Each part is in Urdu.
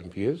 MPs,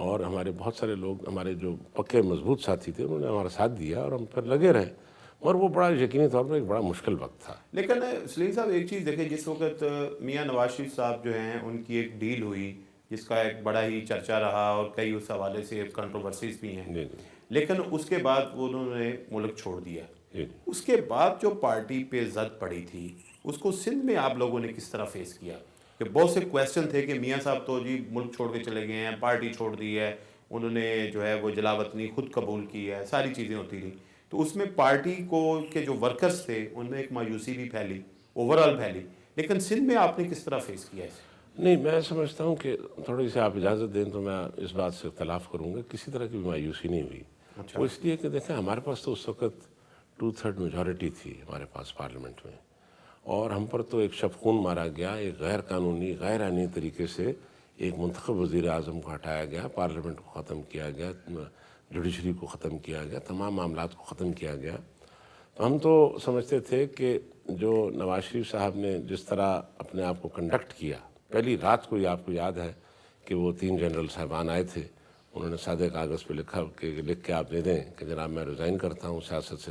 اور ہمارے بہت سارے لوگ ہمارے جو پکے مضبوط ساتھی تھے انہوں نے ہمارا ساتھ دیا اور ہم پھر لگے رہے، اور وہ بڑا یقینی طور پر ایک بڑا مشکل وقت تھا۔ لیکن سلیم صاحب ایک چیز دیکھیں، جس وقت میاں نواز شریف صاحب جو ہیں ان کی ایک ڈیل ہوئی جس کا ایک بڑا ہی چرچا رہا اور کئی اس حوالے سے کنٹروورسیز بھی ہیں، جی جی لیکن اس کے بعد انہوں نے ملک چھوڑ دیا۔ جی اس کے بعد جو پارٹی پہ زد پڑی تھی اس کو سندھ میں آپ لوگوں نے کس طرح فیس کیا؟ کہ بہت سے کویسچن تھے کہ میاں صاحب تو جی ملک چھوڑ کے چلے گئے ہیں، پارٹی چھوڑ دی ہے، انہوں نے جو ہے وہ جلاوطنی خود قبول کی ہے، ساری چیزیں ہوتی رہیں، تو اس میں پارٹی کو کے جو ورکرز تھے ان میں ایک مایوسی بھی پھیلی، اوورال پھیلی، لیکن سندھ میں آپ نے کس طرح فیس کیا اسے؟ نہیں، میں سمجھتا ہوں کہ تھوڑی سی آپ اجازت دیں تو میں اس بات سے اختلاف کروں گا، کسی طرح کی مایوسی نہیں ہوئی۔ اچھا، وہ اس لیے کہ دیکھیں ہمارے پاس تو اس وقت 2/3 میجورٹی تھی ہمارے پاس پارلیمنٹ میں، اور ہم پر تو ایک شب خون مارا گیا، ایک غیر قانونی غیر آئینی طریقے سے ایک منتخب وزیر اعظم کو ہٹایا گیا، پارلیمنٹ کو ختم کیا گیا، جوڈیشری کو ختم کیا گیا، تمام معاملات کو ختم کیا گیا۔ تو ہم تو سمجھتے تھے کہ جو نواز شریف صاحب نے جس طرح اپنے آپ کو کنڈکٹ کیا، پہلی رات کو ہی آپ کو یاد ہے کہ وہ 3 جنرل صاحبان آئے تھے، انہوں نے سادے کاغذ پہ لکھ کے آپ دے دیں کہ جناب میں ریزائن کرتا ہوں، سیاست سے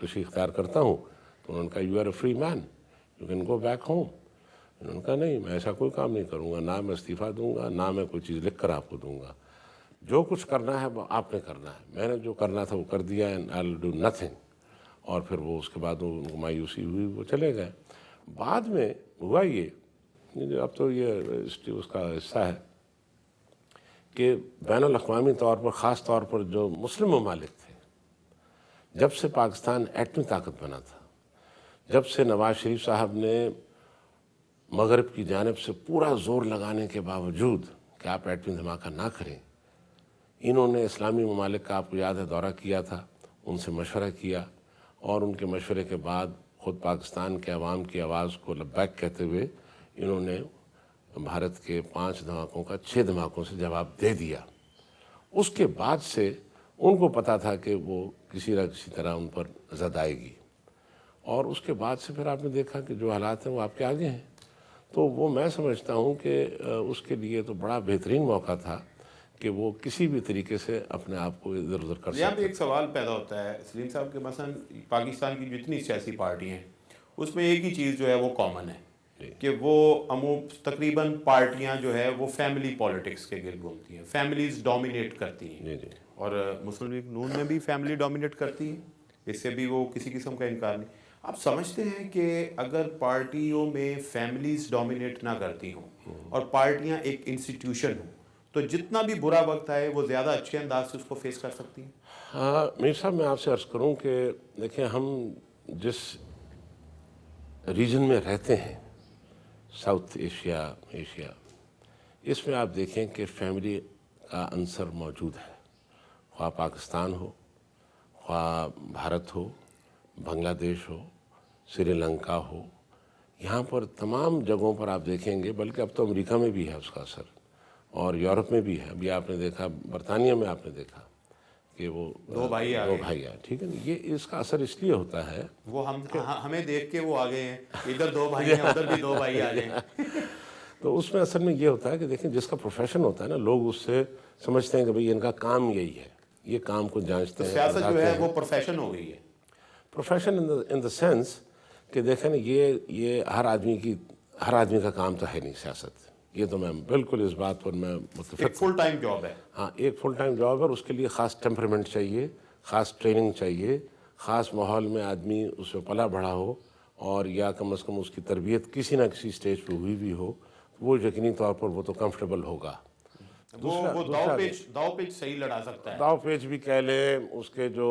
کشی اختیار کرتا ہوں، تو انہوں نے کہا you are a free man, you can go back home. انہوں نے کہا نہیں، میں ایسا کوئی کام نہیں کروں گا، نہ میں استعفیٰ دوں گا، نہ میں کوئی چیز لکھ کر آپ کو دوں گا، جو کچھ کرنا ہے وہ آپ نے کرنا ہے، میں نے جو کرنا تھا وہ کر دیا، and I will do nothing. اور پھر وہ اس کے بعد ان کو مایوسی ہوئی، وہ چلے گئے۔ بعد میں ہوا یہ، اب تو یہ اس کا حصہ ہے کہ بین الاقوامی طور پر، خاص طور پر جو مسلم ممالک تھے، جب سے پاکستان ایٹمی طاقت بنا تھا، جب سے نواز شریف صاحب نے مغرب کی جانب سے پورا زور لگانے کے باوجود کہ آپ ایٹمی دھماکہ نہ کریں، انہوں نے اسلامی ممالک کا آپ کو یاد ہے دورہ کیا تھا، ان سے مشورہ کیا، اور ان کے مشورے کے بعد خود پاکستان کے عوام کی آواز کو لبیک کہتے ہوئے انہوں نے بھارت کے 5 دھماکوں کا 6 دھماکوں سے جواب دے دیا۔ اس کے بعد سے ان کو پتا تھا کہ وہ کسی نہ کسی طرح ان پر زد آئے گی، اور اس کے بعد سے پھر آپ نے دیکھا کہ جو حالات ہیں وہ آپ کے آگے ہیں۔ تو وہ میں سمجھتا ہوں کہ اس کے لیے تو بڑا بہترین موقع تھا کہ وہ کسی بھی طریقے سے اپنے آپ کو ادھر ادھر کر یہاں پہ سکتے۔ ایک سوال پیدا ہوتا ہے سلیم صاحب کہ مثلا پاکستان کی جتنی سیاسی پارٹی ہیں اس میں ایک ہی چیز جو ہے وہ کامن ہے کہ وہ تقریباً پارٹیاں جو ہے وہ فیملی پالیٹکس کے گرد گھومتی ہیں، فیملیز ڈومینیٹ کرتی ہیں، جی جی اور مسلم لیگ نون میں بھی فیملی ڈومینیٹ کرتی ہے، اس سے بھی وہ کسی قسم کا انکار نہیں۔ آپ سمجھتے ہیں کہ اگر پارٹیوں میں فیملیز ڈومینیٹ نہ کرتی ہوں اور پارٹیاں ایک انسٹیٹیوشن ہوں تو جتنا بھی برا وقت آئے وہ زیادہ اچھے انداز سے اس کو فیس کر سکتی ہیں؟ ہاں میر صاحب، میں آپ سے عرض کروں کہ دیکھیں ہم جس ریجن میں رہتے ہیں، ساؤتھ ایشیا، اس میں آپ دیکھیں کہ فیملی کا عنصر موجود ہے، خواہ پاکستان ہو، خواہ بھارت ہو، بنگلہ دیش ہو، سری لنکا ہو، یہاں پر تمام جگہوں پر آپ دیکھیں گے، بلکہ اب تو امریکہ میں بھی ہے اس کا اثر، اور یورپ میں بھی ہے، ابھی آپ نے دیکھا برطانیہ میں، آپ نے دیکھا کہ وہ 2 بھائی آ دو گئے، بھائی ہیں، ٹھیک ہے نا، یہ اس کا اثر اس لیے ہوتا ہے۔ وہ ہمیں دیکھ کے وہ آگے ہیں، ادھر 2 بھائی ہیں ادھر بھی 2 بھائی آ جائیں۔ تو اس میں اصل میں یہ ہوتا ہے کہ دیکھیں جس کا پروفیشن ہوتا ہے نا، لوگ اس سے سمجھتے ہیں کہ بھئی ان کا کام یہی ہے، یہ کام کو جانچتے ہیں، سیاست جو پرکھاتے ہے ہیں۔ وہ پروفیشن ہو گئی ہے۔ پروفیشن ان دا سینس کہ دیکھیں نا، یہ ہر آدمی کا کام تو ہے نہیں سیاست، یہ تو میں بالکل اس بات پر میں متفق ایک فل ٹائم جاب ہے۔ ہاں، ایک فل ٹائم جاب ہے، اور اس کے لیے خاص ٹیمپرمنٹ چاہیے، خاص ٹریننگ چاہیے، خاص ماحول میں آدمی اس میں پلا بڑھا ہو، اور یا کم از کم اس کی تربیت کسی نہ کسی سٹیج پہ ہوئی بھی ہو، وہ یقینی طور پر وہ تو کمفرٹیبل ہوگا۔ وہ داؤ پیچ صحیح لڑا سکتا ہے۔ داؤ پیچ بھی کہہ لیں، اس کے جو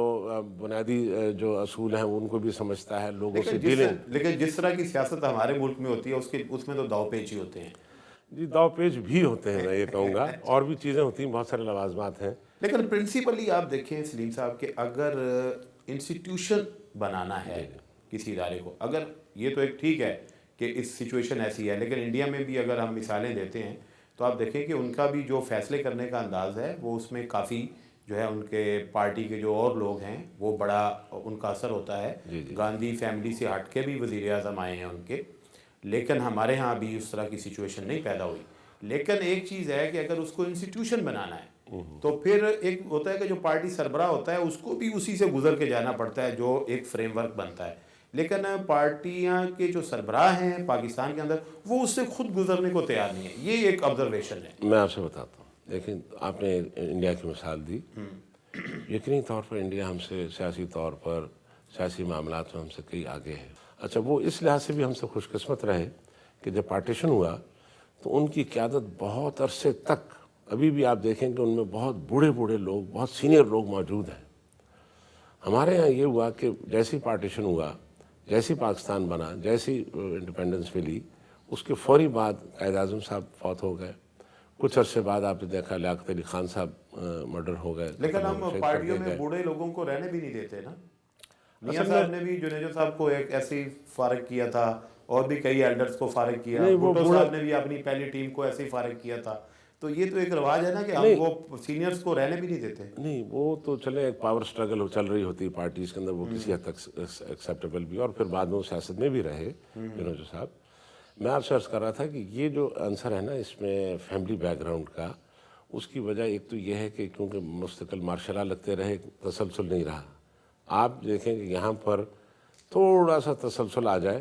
بنیادی جو اصول ہیں ان کو بھی سمجھتا ہے، لوگوں سے ڈیلنگ۔ لیکن جس طرح کی سیاست ہمارے ملک میں ہوتی ہے اس میں تو داؤ پیچ ہی ہوتے ہیں۔ جی، داؤ پیچ بھی ہوتے ہیں، میں یہ کہوں گا، اور بھی چیزیں ہوتی ہیں، بہت سارے لوازمات ہیں۔ لیکن پرنسپلی آپ دیکھیں سلیم صاحب کہ اگر انسٹیٹیوشن بنانا ہے کسی ادارے کو، اگر یہ تو ایک ٹھیک ہے کہ اس سچویشن ایسی ہے، لیکن انڈیا میں بھی اگر ہم مثالیں دیتے ہیں تو آپ دیکھیں کہ ان کا بھی جو فیصلے کرنے کا انداز ہے وہ اس میں کافی جو ہے ان کے پارٹی کے جو اور لوگ ہیں وہ بڑا ان کا اثر ہوتا ہے۔ گاندھی فیملی سے ہٹ کے بھی وزیر اعظم آئے ہیں ان کے، لیکن ہمارے ہاں بھی اس طرح کی سچویشن نہیں پیدا ہوئی۔ لیکن ایک چیز ہے کہ اگر اس کو انسٹیٹیوشن بنانا ہے تو پھر ایک ہوتا ہے کہ جو پارٹی سربراہ ہوتا ہے اس کو بھی اسی سے گزر کے جانا پڑتا ہے جو ایک فریم ورک بنتا ہے، لیکن پارٹیاں کے جو سربراہ ہیں پاکستان کے اندر وہ اس سے خود گزرنے کو تیار نہیں ہے، یہ ایک آبزرویشن ہے۔ میں آپ سے بتاتا ہوں، دیکھیں آپ نے انڈیا کی مثال دی، یقینی طور پر انڈیا ہم سے سیاسی طور پر سیاسی معاملات میں ہم سے کئی آگے ہے۔ اچھا، وہ اس لحاظ سے بھی ہم سے خوش قسمت رہے کہ جب پارٹیشن ہوا تو ان کی قیادت بہت عرصے تک، ابھی بھی آپ دیکھیں کہ ان میں بہت بوڑھے بوڑھے لوگ، بہت سینئر لوگ موجود ہیں۔ ہمارے ہاں یہ ہوا کہ جیسی پارٹیشن ہوا، جیسی پاکستان بنا، جیسی انڈیپینڈنس ملی، اس کے فوری بعد قائد اعظم صاحب فوت ہو گئے، کچھ عرصے بعد آپ نے دیکھا لیاقت علی خان صاحب مرڈر ہو گئے، لیکن ہم شہید کر پارٹیوں دیے میں گئے۔ بوڑھے لوگوں کو رہنے بھی نہیں دیتے نا۔ میاں اصل میں صاحب نے بھی جنیجو صاحب کو ایک ایسے ہی فارغ کیا تھا، اور بھی کئی ایلڈرز کو فارغ کیا، نہیں، وہ بھٹو بوڑھا صاحب نے بھی اپنی پہلی ٹیم کو ایسے ہی فارغ کیا تھا۔ تو یہ تو ایک رواج ہے نا کہ ہم نہیں وہ سینئرز کو رہنے بھی نہیں دیتے۔ نہیں، وہ تو چلے ایک پاور سٹرگل چل رہی ہوتی پارٹیز کے اندر، وہ کسی حد تک ایکسیپٹیبل بھی، اور پھر بعد میں وہ سیاست میں بھی رہے جنوجو صاحب۔ میں آپ سے عرض کر رہا تھا کہ یہ جو عنصر ہے نا اس میں فیملی بیک گراؤنڈ کا، اس کی وجہ ایک تو یہ ہے کہ کیونکہ مستقل مارشل لا لگتے رہے، تسلسل نہیں رہا۔ آپ دیکھیں کہ یہاں پر تھوڑا سا تسلسل آ جائے،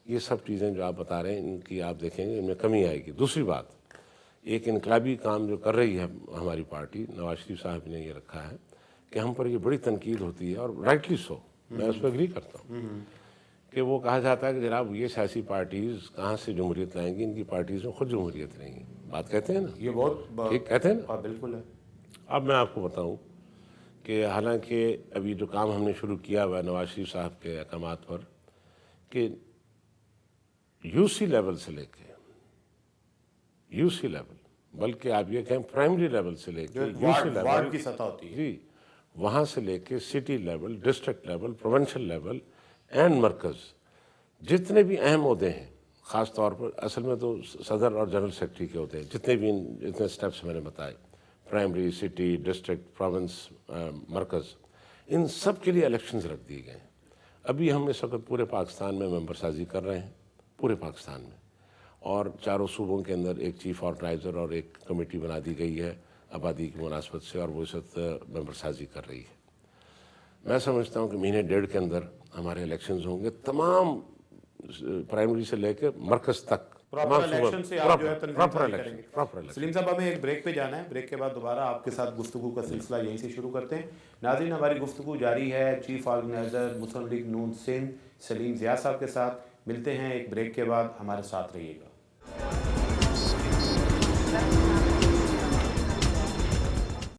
یہ سب چیزیں جو آپ بتا رہے ہیں ان کی آپ دیکھیں گے ان میں کمی آئے گی۔ دوسری بات، ایک انقلابی کام جو کر رہی ہے ہماری پارٹی، نواز شریف صاحب نے یہ رکھا ہے کہ ہم پر یہ بڑی تنقید ہوتی ہے، اور رائٹلی سو، میں اس پہ اگری کرتا ہوں کہ وہ کہا جاتا ہے کہ جناب یہ سیاسی پارٹیز کہاں سے جمہوریت لائیں گی، ان کی پارٹیز میں خود جمہوریت نہیں ہے، بات کہتے ہیں نا، یہ بہت ٹھیک کہتے ہیں نا۔ بالکل ہے۔ اب میں آپ کو بتاؤں کہ حالانکہ ابھی جو کام ہم نے شروع کیا ہوا ہے نواز شریف صاحب کے احکامات پر، کہ یو سی لیول سے لے کے یو سی لیول، بلکہ آپ یہ کہیں پرائمری لیول سے لے کے یو سی لیول، وارڈ کی سطح ہوتی ہے۔ جی، وہاں سے لے کے city level, district level, provincial level and مرکز، جتنے بھی اہم عہدے ہیں، خاص طور پر اصل میں تو صدر اور جنرل سیکرٹری کے ہوتے ہیں، جتنے سٹیپس میں نے بتائے، پرائمری، سٹی، ڈسٹرکٹ، پروونس، مرکز، ان سب کے لیے الیکشنز رکھ دیے گئے ہیں۔ ابھی ہم اس وقت پورے پاکستان میں ممبر سازی کر رہے ہیں، پورے پاکستان میں، اور چاروں صوبوں کے اندر ایک چیف آرگنائزر اور ایک کمیٹی بنا دی گئی ہے آبادی کی مناسبت سے، اور وہ اس وقت ممبر سازی کر رہی ہے۔ میں سمجھتا ہوں کہ مہینے ڈیڑھ کے اندر ہمارے الیکشنز ہوں گے، تمام پرائمری سے لے کے مرکز تک، پراپر الیکشن سے آپ جو ہے تنظیم سازی کریں گے۔ پراپر سلیم صاحب، ہمیں ایک بریک پہ جانا ہے، بریک کے بعد دوبارہ آپ کے ساتھ گفتگو کا سلسلہ یہیں سے شروع کرتے ہیں۔ ناظرین، ہماری گفتگو جاری ہے چیف آرگنائزر مسلم لیگ نون سندھ سلیم ضیاء صاحب کے ساتھ۔ ملتے ہیں ایک بریک کے بعد، ہمارے ساتھ رہیے گا۔